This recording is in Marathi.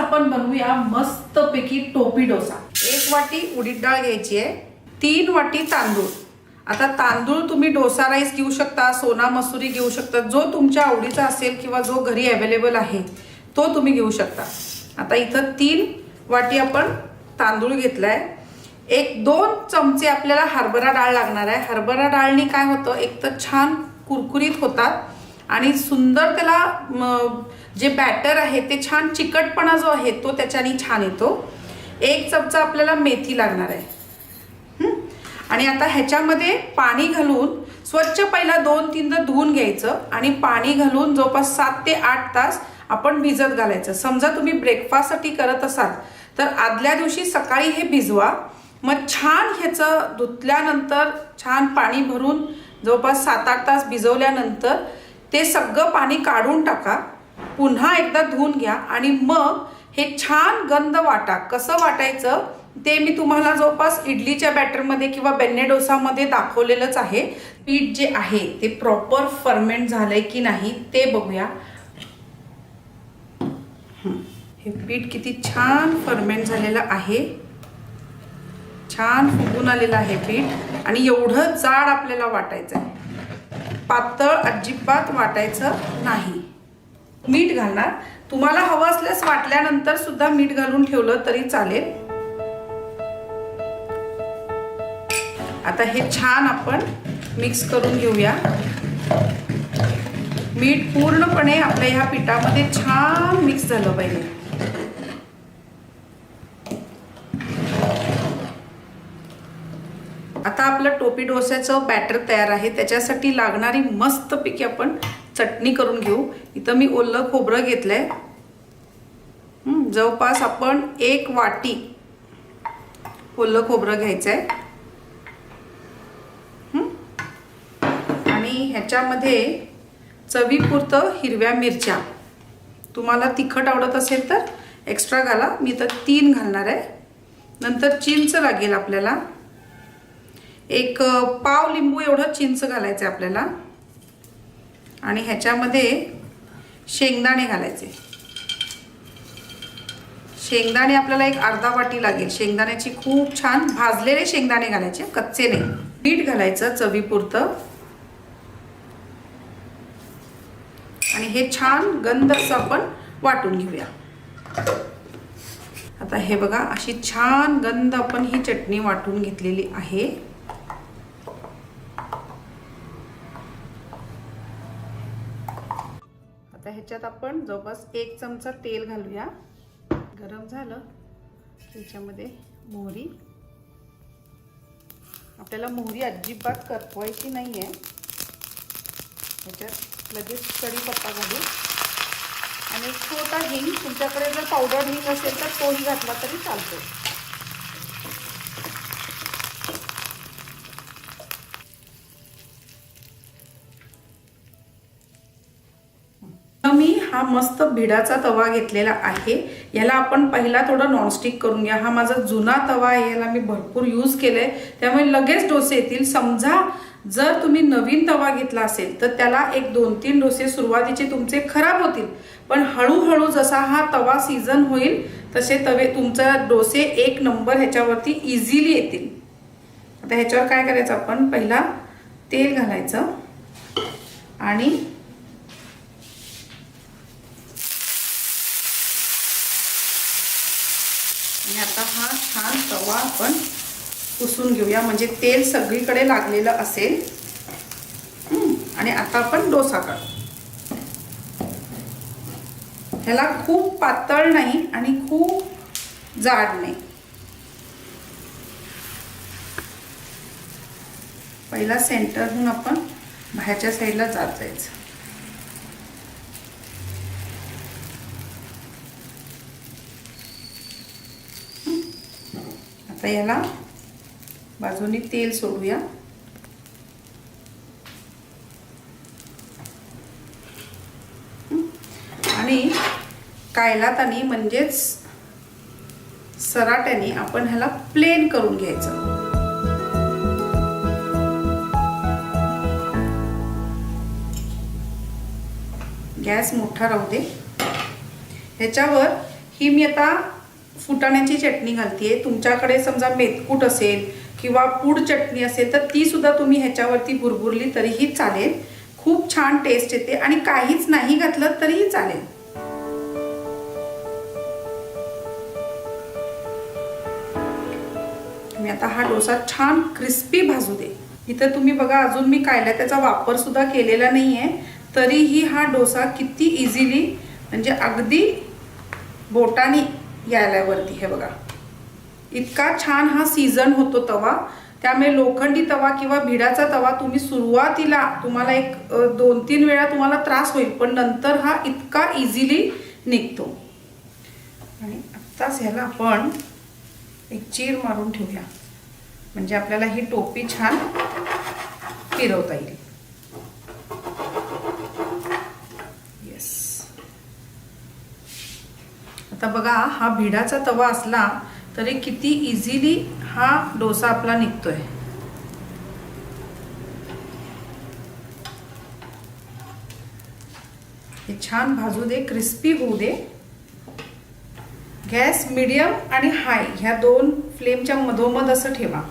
आपण बनवूया मस्तपैकी टोपी डोसा। 1 वाटी उडीद डाळ घ्यायची आहे, 3 वाटी तांदूळ। आता तांदूळ तुम्ही डोसा राईस घेऊ शकता, सोना मसुरी घेऊ शकता, जो तुमच्या आवडीचा असेल किंवा जो घरी अवेलेबल आहे तो तुम्ही घेऊ शकता। आता इथं 3 वाटी आपण तांदूळ घेतलाय। 1-2 चमचे आपल्याला हरभरा डाळ लागणार आहे। हरभरा डाळनी काय होतं, एक तर छान कुरकुरीत होतात आणि सुंदर त्याला जे बॅटर आहे ते छान चिकटपणा जो आहे तो त्याच्याने छान येतो। 1 चमचा आपल्याला मेथी लागणार आहे। आणि आता ह्याच्यामध्ये पाणी घालून स्वच्छ पहिला 2-3दा धुवून घ्यायचं आणि पाणी घालून जवळपास 7 ते 8 तास आपण भिजत घालायचं। समजा तुम्ही ब्रेकफास्टसाठी करत असाल तर आदल्या दिवशी सकाळी हे भिजवा, मग छान ह्याचं धुतल्यानंतर छान पाणी भरून जवळपास 7-8 तास भिजवल्यानंतर ते सगळं पाणी काढून टाका, पुन्हा एकदा धुवून घ्या आणि मग हे छान गंध वाटा। कसं वाटायचं ते मी तुम्हाला जवळपास इडलीच्या बॅटरमध्ये किंवा बेन्ने डोसामध्ये दाखवलेलंच आहे। पीठ जे आहे ते प्रॉपर फर्मेंट झालंय की नाही ते बघूया। हे पीठ किती छान फर्मेंट झालेलं आहे, छान फुगून आलेलं आहे पीठ। आणि एवढं जाड आपल्याला वाटायचं आहे, पातळ अजिबात वाटायचं नाही। मीठ घालणार, तुम्हाला हवं असल्यास वाटल्यानंतर सुद्धा मीठ घालून ठेवलं तरी चालेल। आता हे छान आपण मिक्स करून घेऊया। मीठ पूर्णपणे आपल्या ह्या पिठामध्ये छान मिक्स झालं पाहिजे। आता आपलं टोपी डोस्याचं बॅटर तयार आहे। त्याच्यासाठी लागणारी मस्तपैकी आपण चटणी करून घेऊ। इथं मी ओलं खोबरं घेतलंय, जवळपास आपण 1 वाटी ओलं खोबरं घ्यायचंय। आणि ह्याच्यामध्ये चवीपुरतं हिरव्या मिरच्या, तुम्हाला तिखट आवडत असेल तर एक्स्ट्रा घाला, मी तर 3 घालणार आहे। नंतर चिंच लागेल आपल्याला, 1 पाव लिंबू एवढं चिंच घालायचं आहे आपल्याला। आणि ह्याच्यामध्ये शेंगदाणे घालायचे। शेंगदाणे आपल्याला 1 अर्धा वाटी लागेल। शेंगदाण्याची खूप छान भाजलेले शेंगदाणे घालायचे, कच्चे नाही। मीठ घालायचं चवीपुरतं आणि हे छान गंध असं आपण वाटून घेऊया। आता हे बघा, अशी छान गंध आपण ही चटणी वाटून घेतलेली आहे। आता ह्याच्यात आपण जवळपास 1 चमचा तेल घालूया। गरम झालं त्याच्यामध्ये मोहरी, आपल्याला मोहरी अजिबात करपवायची नाही आहे। ह्याच्यात लगेच कढीपत्ता घालू आणि 1 छोटा हिंग, तुमच्याकडे जर पावडर हिंग असेल तर तोही घातला तरी चालतो। मी हा मस्त भिडाचा तवा घेतलेला आहे। याला आपण पहिला थोडं नॉनस्टिक करून घ्या। हा माझा जुना तवा आहे, याला मी भरपूर यूज केलंय, त्यामुळे लगेच डोसे येतील। समजा जर तुम्ही नवीन तवा घेतला असेल तर त्याला 1-2-3 डोसे सुरुवातीचे तुमचे खराब होतील, पण हळूहळू जसा हा तवा सीझन होईल तसे तुमचे डोसे 1 नंबर ह्याच्यावरती इझिली येतील। आता ह्याच्यावर काय करायचं, आपण पहिला तेल घालायचं आणि आता हा छान तवा आपण पुसून घेऊया, म्हणजे तेल सगळीकडे लागलेलं असेल। आणि आता आपण डोसा काढू। ह्याला खूप पातळ नाही आणि खूप जाड नाही। पहिला सेंटरहून आपण बाहेरच्या साईडला जात जायचं। आता याला बाजूनी तेल सोडूया। आणि कायलातानी म्हणजेच सराट्याने आपण ह्याला प्लेन करून घ्यायचं। गॅस मोठा राहू दे। ह्याच्यावर ही मी आता फुटाण्याची चटणी घालते. तुमच्याकडे समजा मेथकूट असेल किंवा पूड चटणी असेल तर ती सुद्धा तुम्ही ह्याच्यावरती भुरभुरली तरीही चालेल. खूप छान टेस्ट येते आणि काहीच नाही घातलं तरीही चालेल. मी आता हा डोसा छान क्रिस्पी भाजू दे. इथं तुम्ही बघा अजून मी कायला त्याचा वापर सुद्धा केलेला नाहीये, तरीही हा डोसा किती इझिली म्हणजे अगदी बोटाने यायला वरती. हे बघा इतका छान हा सीझन होतो तवा. त्यामुळे लोखंडी तवा किंवा भिडाचा तवा तुम्ही सुरुवातीला तुम्हाला एक 2-3 वेळा तुम्हाला त्रास होईल, पण नंतर हा इतका इझिली निघतो. आणि आत्ताच ह्याला आपण एक चीर मारून ठेवूया म्हणजे आपल्याला ही टोपी छान फिरवता येईल. येस. आता बघा हा भिडाचा तवा असला तरी किती इझिली हा डोसा आपला निघतोय. हे छान भाजू दे, क्रिस्पी होऊ दे. गॅस मीडियम आणि हाय ह्या दोन फ्लेमच्या मधोमध असं ठेवा.